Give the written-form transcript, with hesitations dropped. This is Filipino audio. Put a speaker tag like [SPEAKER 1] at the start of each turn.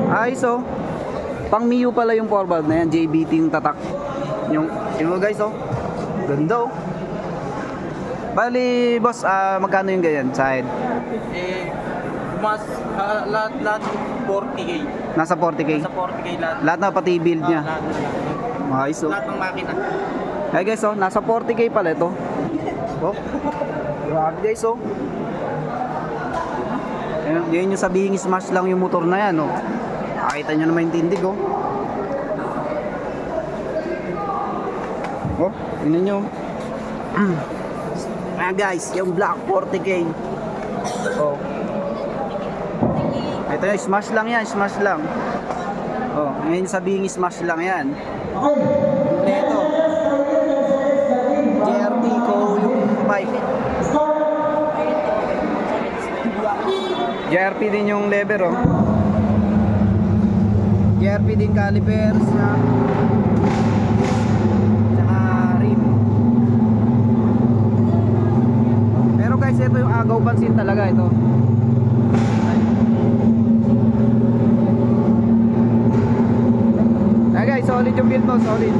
[SPEAKER 1] Ayos oh. Pang Mio pala yung forward na yan, JBT yung tatak. Yung guys oh. Ganda oh. Bali boss, magkano yung ganyan side?
[SPEAKER 2] Mas lahat 40k.
[SPEAKER 1] Nasa 40k?
[SPEAKER 2] Nasa 40k lahat.
[SPEAKER 1] Lahat na pati build niya.
[SPEAKER 2] Lahat.
[SPEAKER 1] Ayos oh.
[SPEAKER 2] Lahat ng makina.
[SPEAKER 1] Ay guys oh, nasa 40k pala ito. Oh. Grabe guys oh. Yan yung sabihin smash lang yung motor na yan oh. Nakita nyo naman yung tindig oh. Oh, tingnan nyo. Ayan guys, yung black 40k. Oh. Ito yung smash lang yan, smash lang. Oh, ngayon sabihin smash lang yan. Ito. JRT ko yung bike. JRP din yung lever oh. JRP din calipers na. Tsaka rim. Pero guys, ito yung agaw pansin talaga ito. Ay guys, solid yung build mo, solid.